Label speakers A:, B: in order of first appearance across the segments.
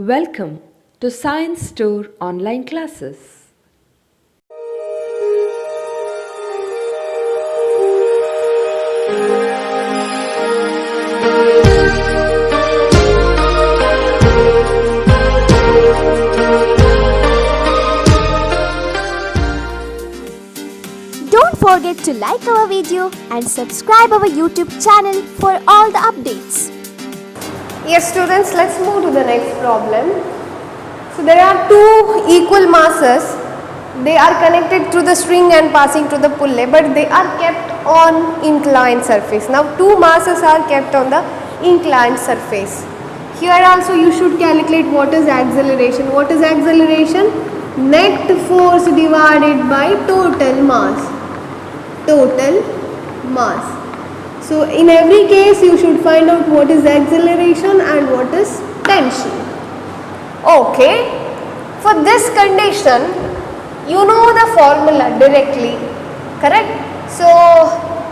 A: Welcome to Science Store online classes.
B: Don't forget to like our video and subscribe our YouTube channel for all the updates.
C: Yes students, let's move to the next problem. So there are two equal masses. They are connected through the string and passing to the pulley, but they are kept on inclined surface. Now two masses are kept on the inclined surface. Here also you should calculate what is acceleration. What is acceleration? Net force divided by total mass. Total mass. So in every case you should find out what is acceleration and what is tension. Okay, for this condition you know the formula directly, correct? So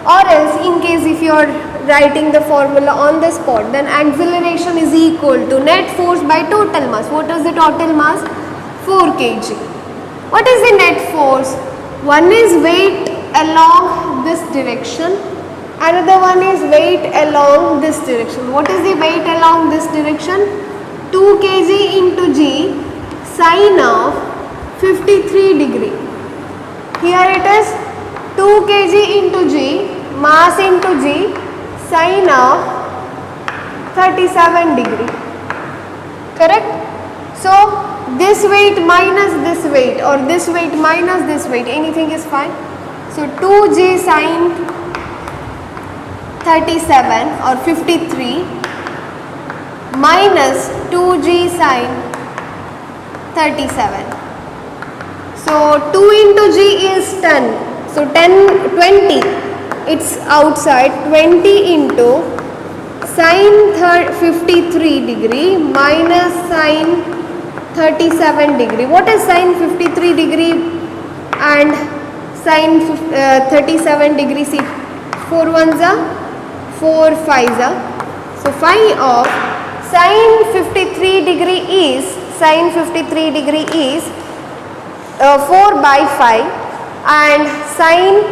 C: or else in case if you are writing the formula on the spot, then acceleration is equal to net force by total mass. What is the total mass? 4 kg. What is the net force? One is weight along this direction, another one is weight along this direction. What is the weight along this direction? 2 kg into g sine of 53 degree. Here it is 2 kg into g mass into g sine of 37 degree. Correct? So this weight minus this weight or this weight minus this weight, anything is fine. So 2g sine 37 or 53 minus 2g sine 37. So 2 into g is 10. So 20. It's outside. 20 into sine 53 degree minus sine 37 degree. What is sine 53 degree and sine 37 degree? See, 4 ones are 4 5s are. So phi of sine 53 degree is 4 by 5 and sine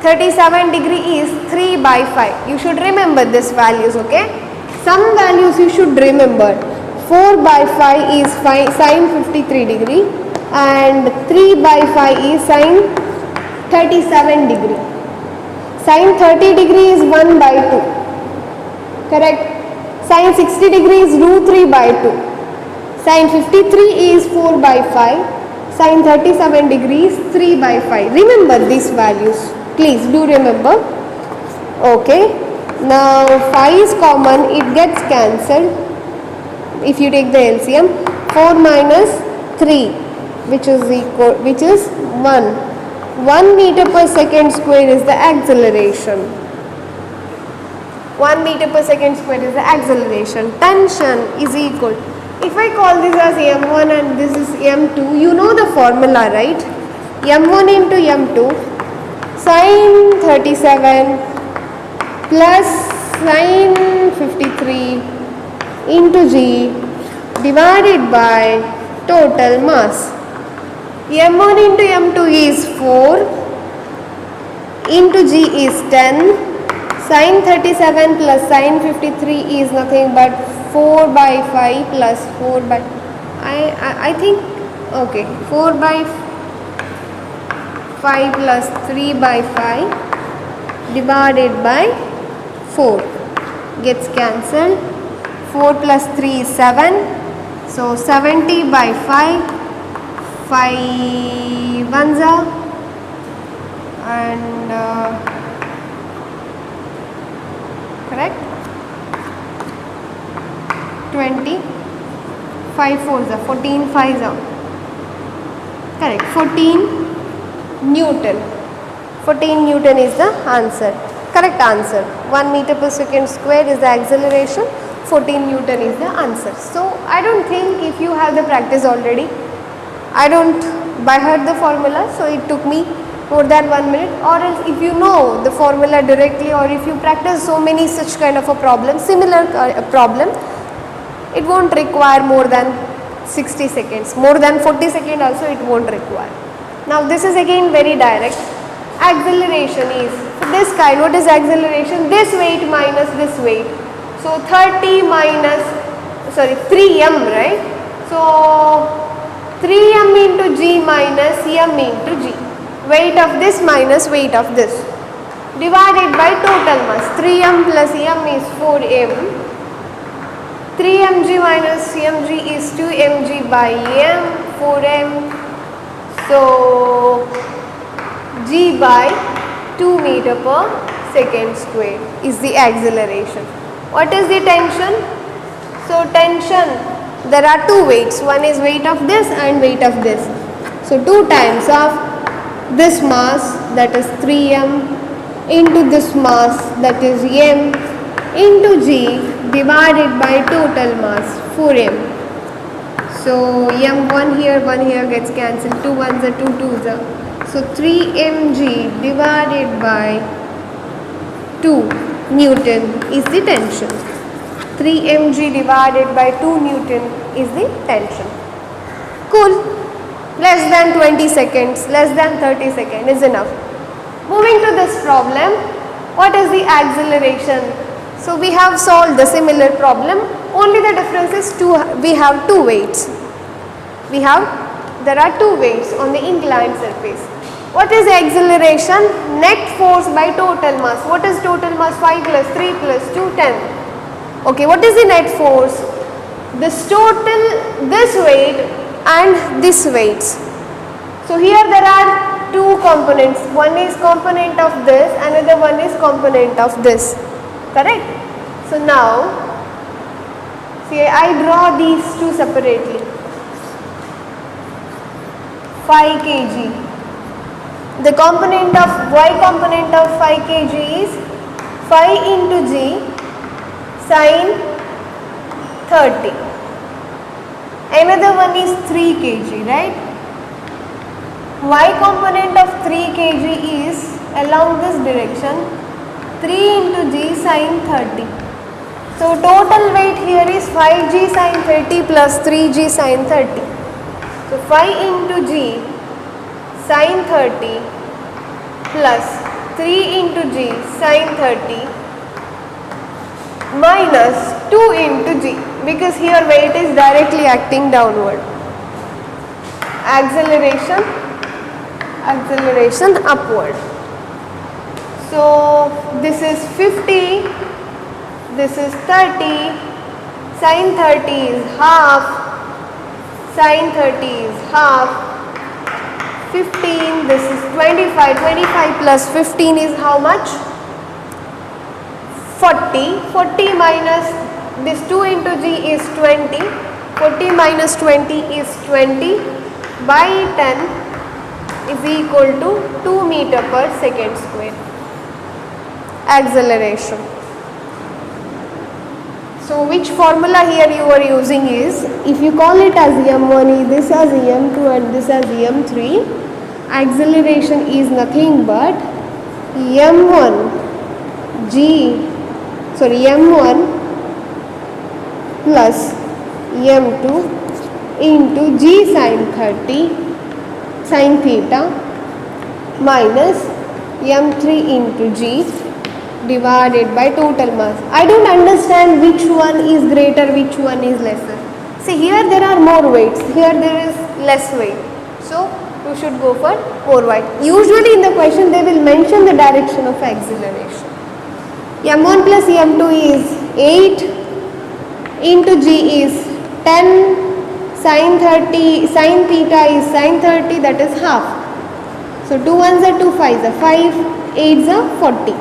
C: 37 degree is 3 by 5. You should remember these values, okay? Some values you should remember. 4 by 5 is sine 53 degree and 3 by 5 is sine 37 degree. Sine 30 degree is 1 by 2. Correct? Sine 60 degree is root 3 by 2. Sine 53 is 4 by 5. Sine 37 degree is 3 by 5. Remember these values. Please do remember. Okay. Now phi is common. It gets cancelled. If you take the LCM, 4 minus 3 which is 1. 1 meter per second square is the acceleration. 1 meter per second square is the acceleration. Tension is equal. If I call this as m1 and this is m2, you know the formula, right? m1 into m2 sine 37 plus sine 53 into g divided by total mass. m1 into m2 is 4 into g is 10. Sine 37 plus sine 53 is nothing but 4 by 5 plus 4 by I think okay 4 by 5 plus 3 by 5 divided by 4 gets cancelled. 4 plus 3 is 7. So 70 by 5. 5 ones are and correct 20. 5 4s are 14. 5s are correct 14 Newton. 14 Newton is the answer. Correct answer. 1 meter per second square is the acceleration. 14 Newton is the answer. So I don't think if you have the practice already, I don't by heart the formula, so it took me more than 1 minute, or else if you know the formula directly or if you practice so many such kind of a problem, similar problem, it won't require more than 60 seconds. More than 40 seconds also it won't require. Now this is again very direct. Acceleration is, for this kind, what is acceleration? This weight minus this weight. So 30 minus, sorry, 3m, right? So 3m into g minus m into g. Weight of this minus weight of this. Divided by total mass. 3m plus m is 4m. 3mg minus mg is 2mg by m, 4m. So g by 2 meter per second square is the acceleration. What is the tension? So tension, there are two weights. One is weight of this and weight of this. So 2 times of this mass, that is 3m, into this mass, that is m, into g, divided by total mass, 4m. So m1 here gets cancelled, 2 ones are 2 twos are. So 3mg divided by 2 Newton is the tension. 3mg divided by 2 Newton is the tension. Cool. Less than 20 seconds, less than 30 seconds is enough. Moving to this problem, what is the acceleration? So we have solved the similar problem, only the difference is we have two weights. There are two weights on the inclined surface. What is acceleration? Net force by total mass. What is total mass? 5 plus 3 plus 2, 10. Okay, what is the net force? This total, this weight and this weights. So here there are two components. One is component of this, another one is component of this. Correct? So now, see, I draw these two separately. 5 kg. The component of y component of 5 kg is 5 into g sin 30. Another one is 3 kg, right? Y component of 3 kg is along this direction 3 into g sin 30. So total weight here is 5g sin 30 plus 3g sin 30. So 5 into g sin 30 plus 3 into g sin 30 minus 2 into g, because here weight is directly acting downward. Acceleration upward. So this is 50, this is 30, sin 30 is half, sin 30 is half. 15, this is 25, 25 plus 15 is how much? 40, 40 minus this 2 into g is 20, 40 minus 20 is 20 by 10 is equal to 2 meter per second square. Acceleration. So which formula here you are using is, if you call it as m1, this as m2 and this as m3, acceleration is nothing but m1 plus m2 into g sin 30 sin theta minus m3 into g divided by total mass. I don't understand which one is greater, which one is lesser. See, here there are more weights, here there is less weight. So you should go for more weight. Usually in the question they will mention the direction of acceleration. m1 plus m2 is 8 into g is 10, sin 30, sin theta is sin 30, that is half. So 2 ones are 2, 5s are 5, 8s are 40.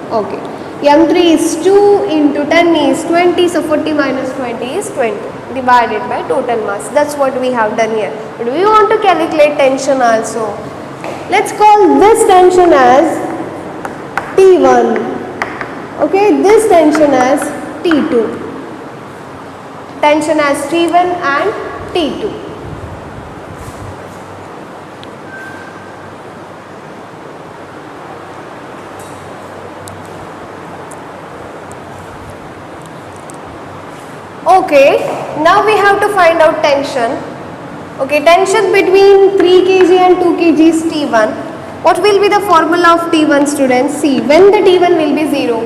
C: Okay. m3 is 2 into 10 is 20, so 40 minus 20 is 20 divided by total mass. That's what we have done here. But we want to calculate tension also. Let's call this tension as T1. Okay, this tension as T2. Tension as T1 and T2. Okay, now we have to find out tension. Okay, tension between 3 kg and 2 kg is T1. What will be the formula of T1, students? See, when the T1 will be 0.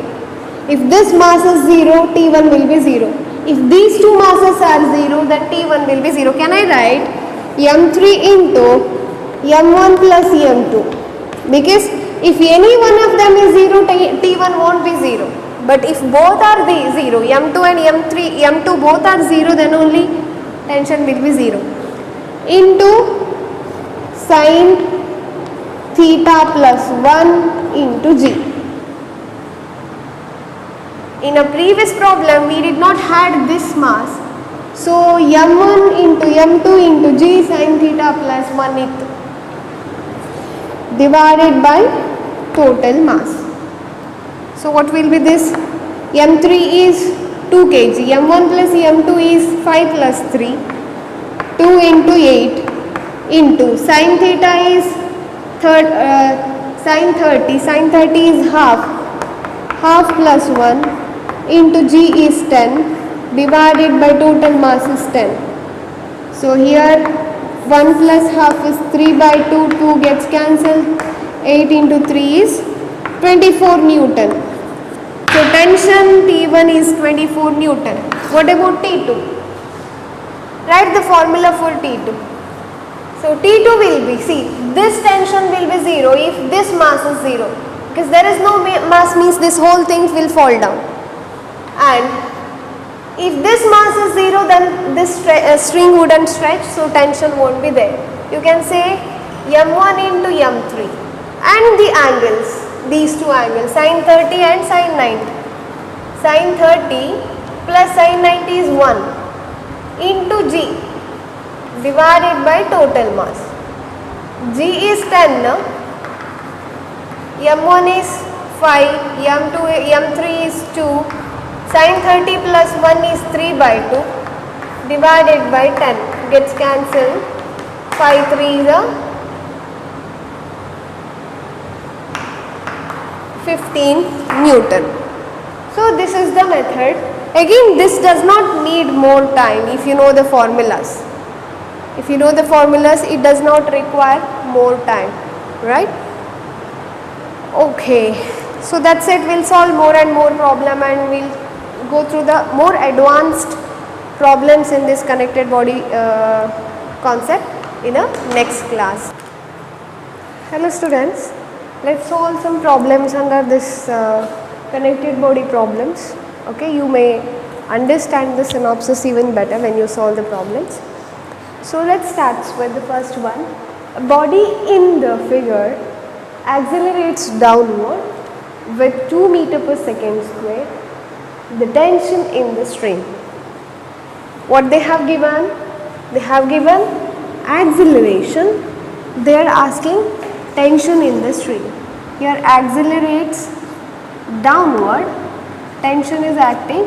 C: If this mass is 0, T1 will be 0. If these two masses are 0, then T1 will be 0. Can I write m3 into m1 plus m2? Because if any one of them is 0, T1 won't be 0. But if both are 0, m2 and m2 both are 0, then only tension will be 0. Into sine theta plus 1 into g. In a previous problem, we did not had this mass. So, m1 into m2 into g sine theta plus 1 into divided by total mass. So, what will be this? m3 is 2 kg, m1 plus m2 is 5 plus 3, 2 into 8 into sine theta is sine 30, sine 30 is half plus 1 into g is 10 divided by total mass is 10. So here 1 plus half is 3 by 2, 2 gets cancelled, 8 into 3 is 24 Newton. So tension T1 is 24 Newton. What about T2? Write the formula for T2. So T2 will be, see, this tension will be 0 if this mass is 0. Because there is no mass means this whole thing will fall down. And if this mass is 0, then this string wouldn't stretch, so tension won't be there. You can say m1 into m3 and the angles, these two angles, sine 30 and sine 90. Sine 30 plus sine 90 is 1 into g divided by total mass. G is 10, no? m1 is 5, m3 is 2. Sine 30 plus 1 is 3 by 2 divided by 10 gets cancelled, 5 3 is a 15 Newton. So this is the method. Again, this does not need more time if you know the formulas. If you know the formulas, it does not require more time, right? Okay, so that's it. We'll solve more and more problem and we'll go through the more advanced problems in this connected body concept in a next class. Hello students, let's solve some problems under this connected body problems. Okay, you may understand the synopsis even better when you solve the problems. So let's start with the first one. A body in the figure accelerates downward with 2 meters per second square. The tension in the string. What they have given? They have given acceleration. They are asking tension in the string. Here accelerates downward, tension is acting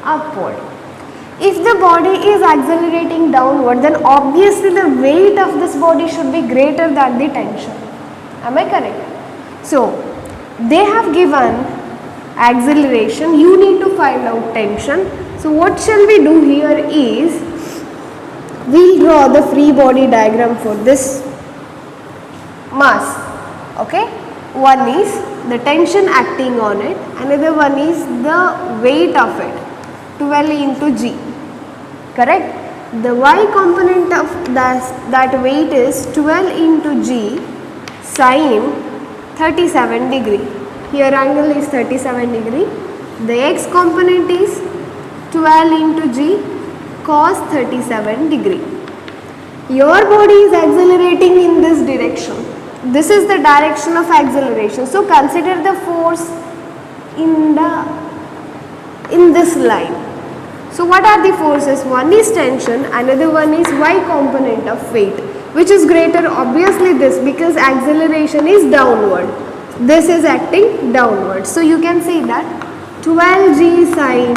C: upward. If the body is accelerating downward, then obviously the weight of this body should be greater than the tension. Am I correct? So, they have given acceleration, you need to find out tension. So what shall we do here is, we'll draw the free body diagram for this mass. Okay, one is the tension acting on it, another one is the weight of it, 12 into g, correct? The y component of that weight is 12 into g sine 37 degree. Here angle is 37 degree. The x component is 12 into g cos 37 degree. Your body is accelerating in this direction. This is the direction of acceleration. So consider the force in this line. So what are the forces? One is tension, another one is y component of weight. Which is greater? Obviously this, because acceleration is downward. This is acting downward. So you can say that 12g sine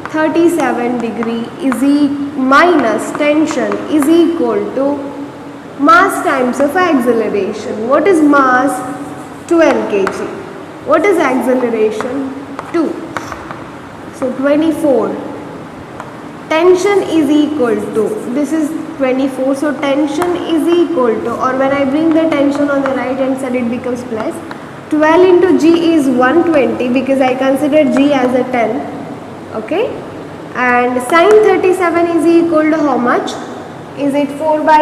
C: 37 degree is minus tension is equal to mass times of acceleration. What is mass? 12 kg. What is acceleration? 2. So 24 tension is equal to, this is 24, so tension is equal to, or when I bring the tension on the right hand side it becomes plus 12 into G is 120 because I consider G as a 10, okay, and sin 37 is equal to how much? Is it 4 by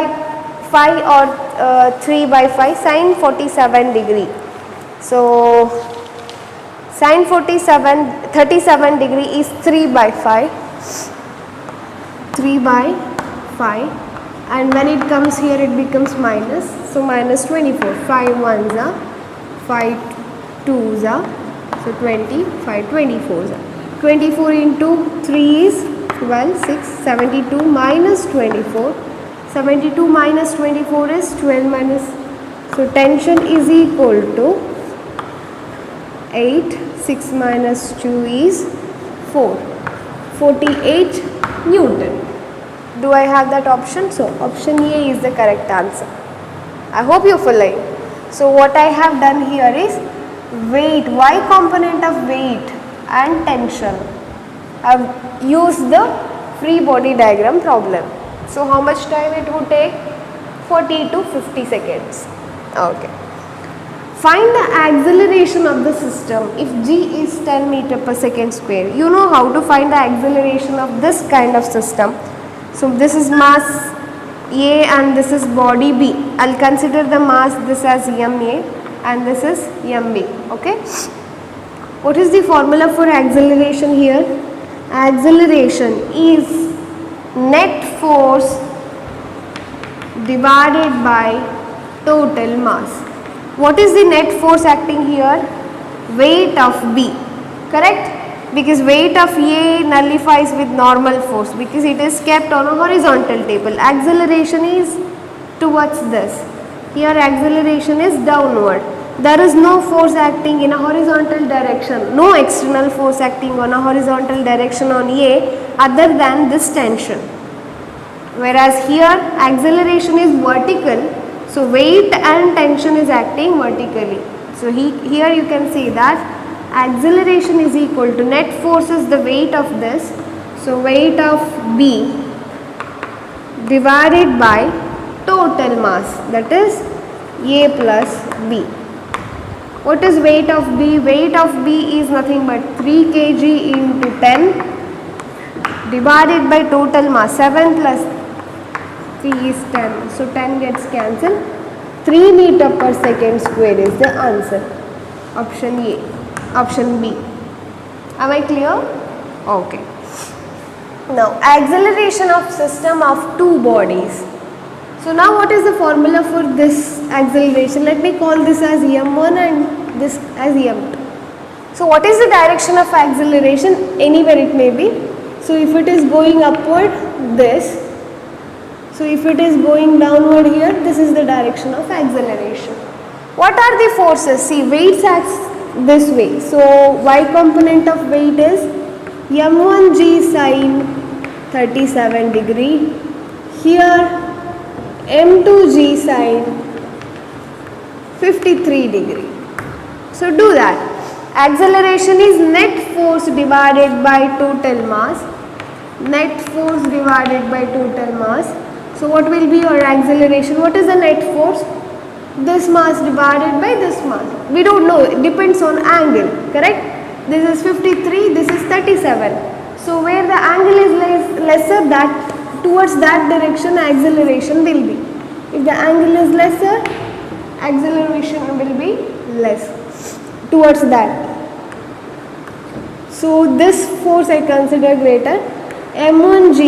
C: 5 or 3 by 5? Sin 47 degree. So sin 37 degree is 3 by 5, 3 by 5, and when it comes here it becomes minus, so minus 24, 5 ones are 5 twos are, so 20, 5 24s are, 24 into 3 is 12, 6, 72 minus 24, 72 minus 24 is 12 minus, so tension is equal to 8, 6 minus 2 is 4, 48 Newton. Do I have that option? So option A is the correct answer. I hope you following. So what I have done here is weight, y component of weight and tension. I have used the free body diagram problem. So how much time it would take? 40 to 50 seconds. Okay. Find the acceleration of the system if g is 10 meter per second square. You know how to find the acceleration of this kind of system. So this is mass A and this is body B. I'll consider the mass this as ma and this is mb. Okay. What is the formula for acceleration here? Acceleration is net force divided by total mass. What is the net force acting here? Weight of B, correct? Because weight of A nullifies with normal force because it is kept on a horizontal table. Acceleration is towards this. Here acceleration is downward. There is no force acting in a horizontal direction, no external force acting on a horizontal direction on A other than this tension. Whereas here acceleration is vertical, so weight and tension is acting vertically. So here you can see that acceleration is equal to net force is the weight of this, so weight of B divided by total mass, that is A plus B. What is weight of B? Weight of B is nothing but 3 kg into 10 divided by total mass. 7 plus 3 is 10, so 10 gets cancelled. 3 meter per second square is the answer. Option A. Option B. Am I clear? Okay. Now acceleration of system of two bodies. So now what is the formula for this acceleration? Let me call this as m1 and this as m2. So what is the direction of acceleration? Anywhere it may be. So if it is going upward, this. So if it is going downward here, this is the direction of acceleration. What are the forces? See, weights acts this way. So y component of weight is m1g sine 37 degree. Here m2g sine 53 degree. So do that. Acceleration is net force divided by total mass. Net force divided by total mass. So what will be your acceleration? What is the net force? This mass divided by this mass. We don't know, it depends on angle, correct? This is 53, this is 37. So where the angle is lesser, that towards that direction acceleration will be. If the angle is lesser, acceleration will be less towards that. So this force I consider greater. m1g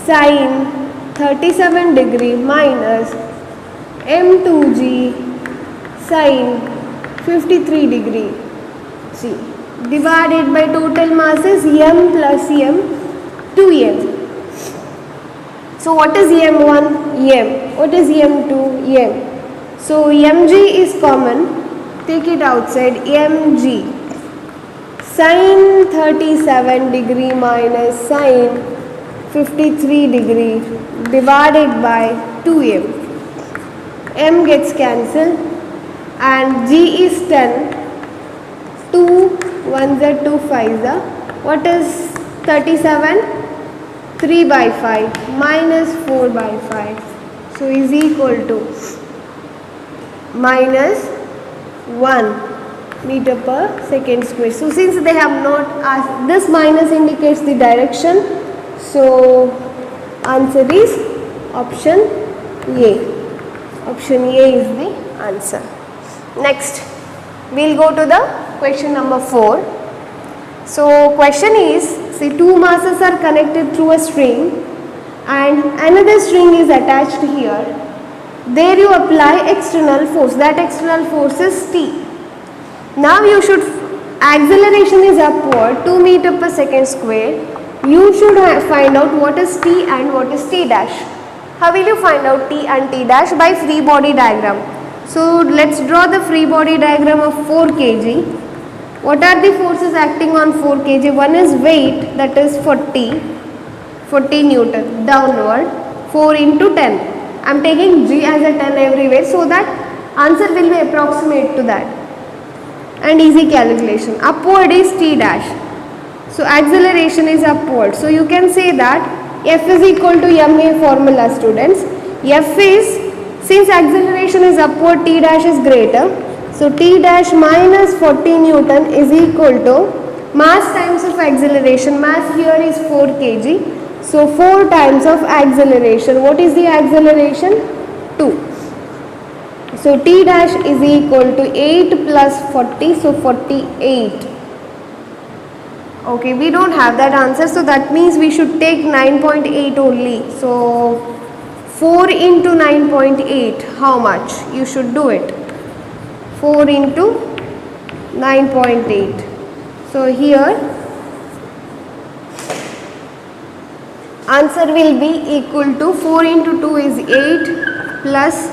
C: sine 37 degree minus m2g sine 53 degree g divided by total mass is m plus m 2m. So what is m1? M. What is m2? M. So mg is common, take it outside, mg sine 37 degree minus sine 53 degree divided by 2m. M gets cancelled and G is 10. 2 1s are 2 5s are. What is 37? 3 by 5 minus 4 by 5. So is equal to minus 1 meter per second square. So since they have not asked, this minus indicates the direction. So answer is option A. Option A is the answer. Next, we'll go to the question number 4. So question is, see, two masses are connected through a string and another string is attached here. There you apply external force. That external force is T. Now you should, acceleration is upward 2 meter per second square. You should find out what is T and what is T dash. How will you find out T and T dash? By free body diagram. So let's draw the free body diagram of 4 kg. What are the forces acting on 4 kg? One is weight, that is 40 Newton downward, 4 into 10. I am taking G as a 10 everywhere so that answer will be approximate to that. And easy calculation. Upward is T dash. So acceleration is upward. So you can say that F is equal to ma formula, students. F is, since acceleration is upward, T dash is greater. So T dash minus 40 Newton is equal to mass times of acceleration. Mass here is 4 kg. So 4 times of acceleration. What is the acceleration? 2. So T dash is equal to 8 plus 40. So 48. Okay, we don't have that answer. So that means we should take 9.8 only. So 4 into 9.8. How much? You should do it. 4 into 9.8. So here answer will be equal to 4 into 2 is 8 plus,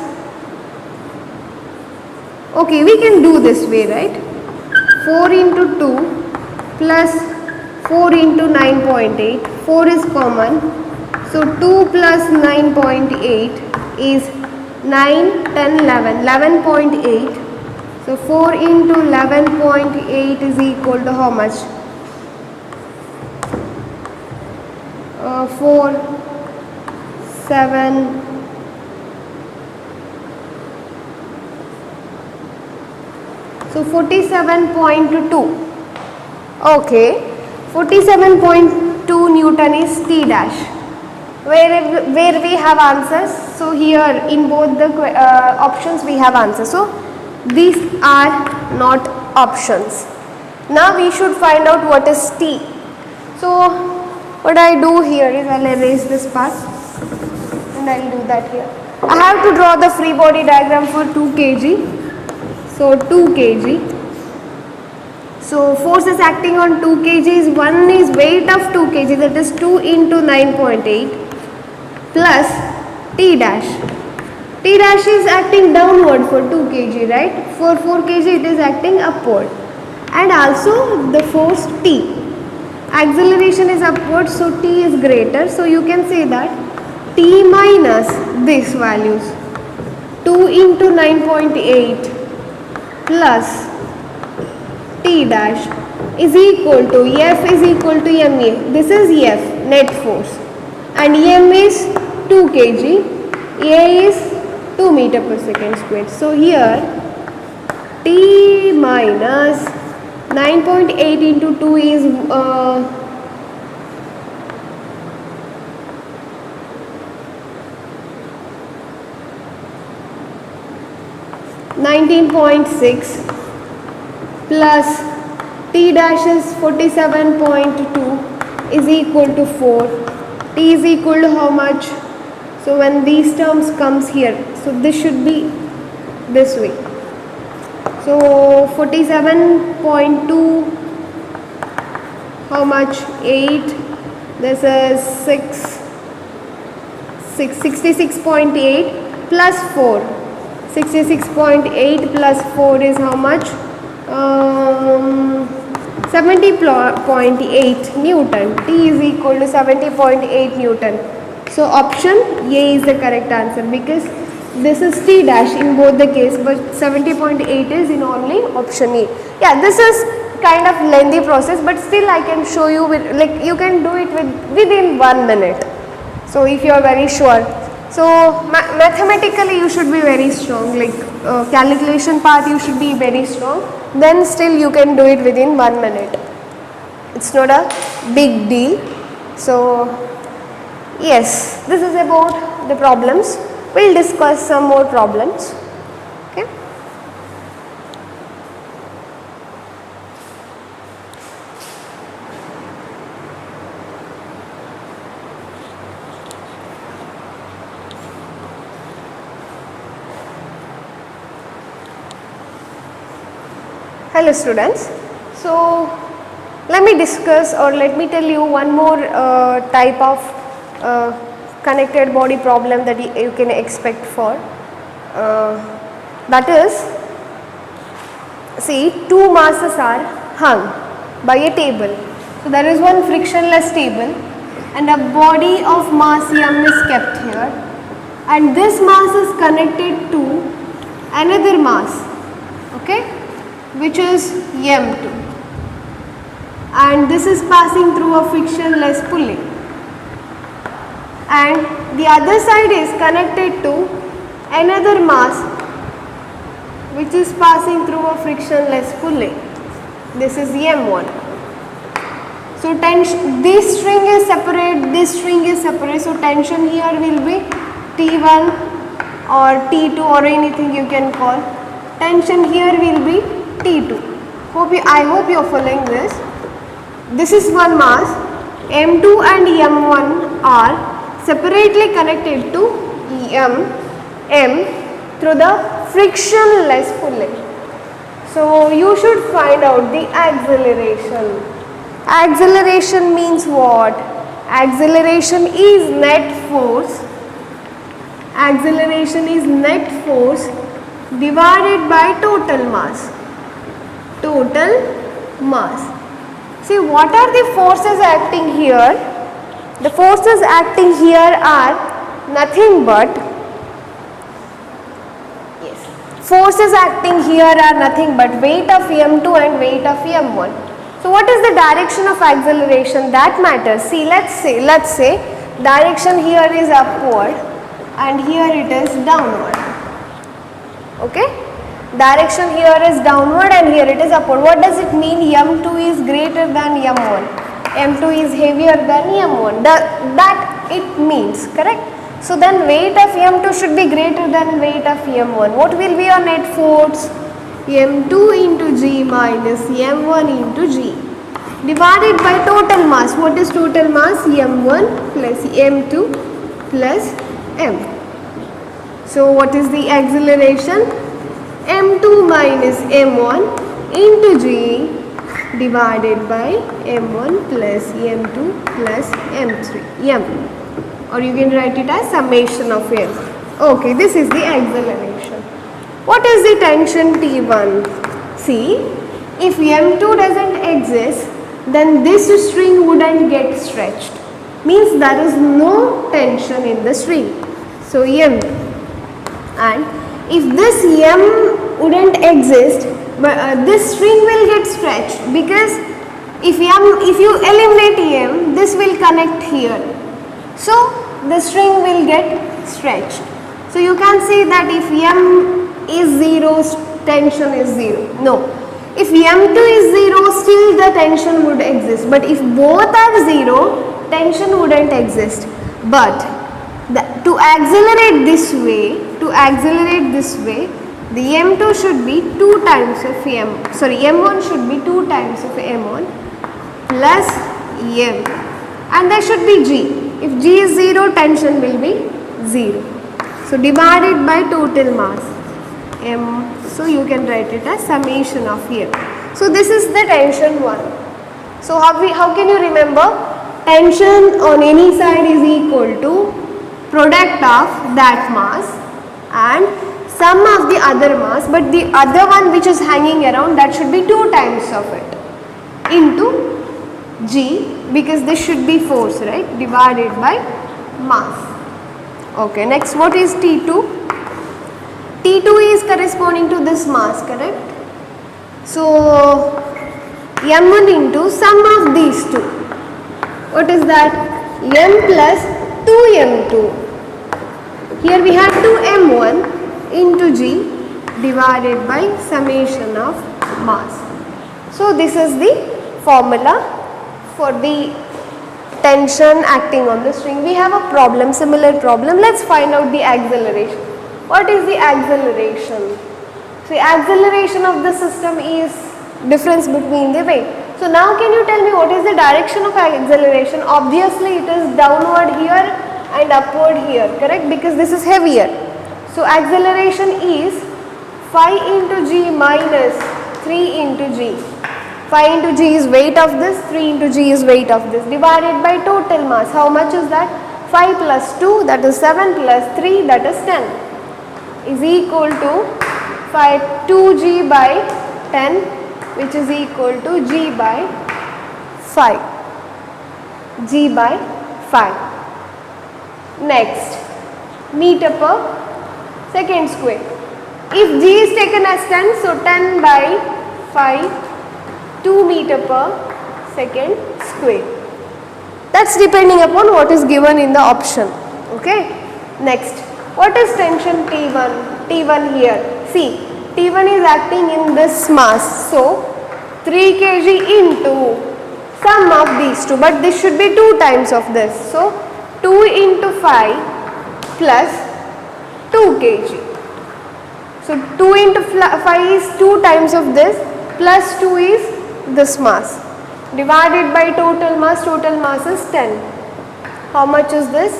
C: okay, we can do this way, right? 4 into 2 plus 4 into 9.8. 4 is common. So 2 plus 9.8 is 9, 10, 11. 11.8. So 4 into 11.8 is equal to how much? 4, 7, so 47.2. Okay, 47.2 Newton is T dash. Where we have answers. So here in both the options we have answers. So these are not options. Now we should find out what is T. So what I do here is I'll erase this part and I'll do that here. I have to draw the free body diagram for 2 kg. So 2 kg. So forces acting on 2 kg is, one is weight of 2 kg, that is 2 into 9.8 plus T dash. T dash is acting downward for 2 kg, right? For 4 kg it is acting upward. And also the force T. Acceleration is upward, so T is greater. So you can say that T minus these values, 2 into 9.8 plus T dash is equal to, F is equal to ma. This is F, net force. And m is 2 kg, a is 2 meter per second squared. So here T minus 9.8 into 2 is 19.6 plus T dash is 47.2 is equal to 4. T is equal to how much? So when these terms comes here, so this should be this way. So 47.2, how much? 8. This is 66.8 plus 4. 66.8 plus 4 is how much? 70.8 Newton. T is equal to 70.8 Newton. So option A is the correct answer, because this is T dash in both the case, but 70.8 is in only option A. Yeah, this is kind of lengthy process, but still I can show you with, like you can do it within 1 minute. So if you are very sure, so mathematically you should be very strong, like calculation part you should be very strong, then still you can do it within 1 minute. It's not a big deal. So yes, this is about the problems. We'll discuss some more problems. Okay. Hello students. So let me discuss, or let me tell you one more type of connected body problem that you can expect for. That is, see, two masses are hung by a table. So there is one frictionless table and a body of mass m is kept here, and this mass is connected to another mass, okay, which is m2, and this is passing through a frictionless pulley, and the other side is connected to another mass which is passing through a frictionless pulley. This is m1. So tension, this string is separate, this string is separate, so tension here will be T1 or T2 or anything you can call. Tension here will be T2. I hope you are following this. This is one mass. M2 and M1 are separately connected to M through the frictionless pulley. So you should find out the acceleration. Acceleration means what? Acceleration is net force. Acceleration is net force divided by total mass. Total mass. See, what are the forces acting here? The forces acting here are nothing but, forces acting here are nothing but weight of m2 and weight of m1. So what is the direction of acceleration? That matters. See, let's say direction here is upward and here it is downward. Okay? Direction here is downward and here it is upward. What does it mean? m2 is greater than m1. m2 is heavier than m1. That it means, correct? So then weight of m2 should be greater than weight of m1. What will be your net force? m2 into g minus m1 into g divided by total mass. What is total mass? m1 plus m2 plus m. So what is the acceleration? m2 minus m1 into g divided by m1 plus m2 plus m3 or you can write it as summation of m. Okay, this is the acceleration. What is the tension T1? See, if m2 doesn't exist, then this string wouldn't get stretched. Means there is no tension in the string. So m, and if this m wouldn't exist, but this string will get stretched, because if you eliminate m, this will connect here. So the string will get stretched. So you can say that if m is 0, tension is 0. No. If m2 is 0, still the tension would exist. But if both are 0, tension wouldn't exist. But to accelerate this way, the m2 should be 2 times of m1 should be 2 times of m1 plus m, and there should be g. If g is 0, tension will be 0. So divided by total mass m. So you can write it as summation of m. So this is the tension 1. So how can you remember? Tension on any side is equal to product of that mass and sum of the other mass, but the other one which is hanging around, that should be 2 times of it into g, because this should be force, right, divided by mass. Okay, next what is T2? T2 is corresponding to this mass, correct? So m1 into sum of these two. What is that? m plus 2m2. Here we have 2m1 into g divided by summation of mass. So this is the formula for the tension acting on the string. We have a problem, similar problem. Let's find out the acceleration. What is the acceleration? So the acceleration of the system is difference between the weight. So now can you tell me what is the direction of acceleration? Obviously it is downward here and upward here, correct? Because this is heavier. So acceleration is 5 into g minus 3 into g. 5 into g is weight of this, 3 into g is weight of this, divided by total mass. How much is that? 5 plus 2, that is 7, plus 3, that is 10, is equal to 2g by 10, which is equal to g by 5. G by 5. Next, meter per second square. If g is taken as 10, so 10 by 5, 2 meter per second square. That's depending upon what is given in the option. Okay. Next, what is tension T1? T1 here. See, T1 is acting in this mass. So, 3 kg into sum of these two. But this should be 2 times of this. So, 2 into 5 plus 2 kg. So 2 into 5 is 2 times of this, plus 2 is this mass, divided by total mass is 10. How much is this?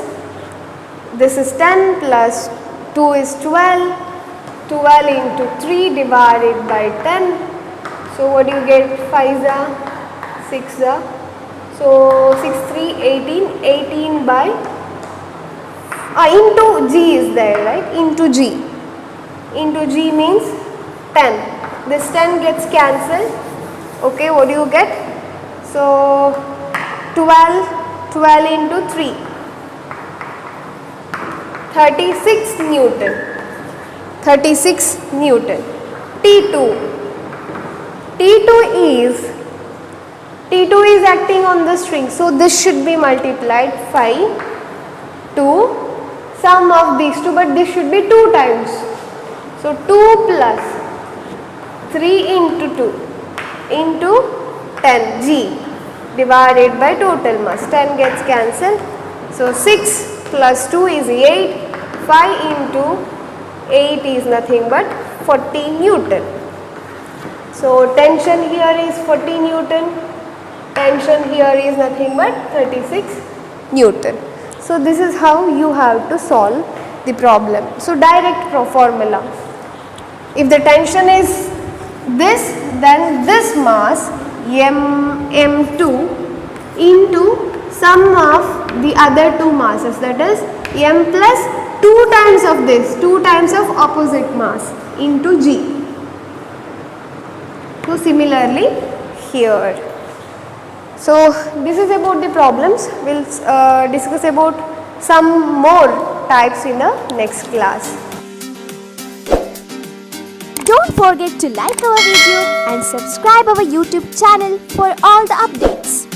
C: This is 10 plus 2 is 12, 12 into 3 divided by 10. So what do you get? 5 are 6 are. So 6 3 18, 18 by into g is there, right? Into g. Into g means 10. This 10 gets cancelled. Okay, what do you get? So 12 into 3, 36 Newton. 36 Newton. T2 is acting on the string. So this should be multiplied 5 to sum of these two, but this should be 2 times. So 2 plus 3 into 2 into 10 g divided by total mass. 10 gets cancelled. So 6 plus 2 is 8. 5 into 8 is nothing but 40 Newton. So tension here is 40 Newton. Tension here is nothing but 36 Newton. So this is how you have to solve the problem. So direct formula. If the tension is this, then this mass m2 into sum of the other two masses, that is m plus 2 times of this, 2 times of opposite mass into g. So similarly here. So this is about the problems. We'll discuss about some more types in the next class.
B: Don't forget to like our video and subscribe our YouTube channel for all the updates.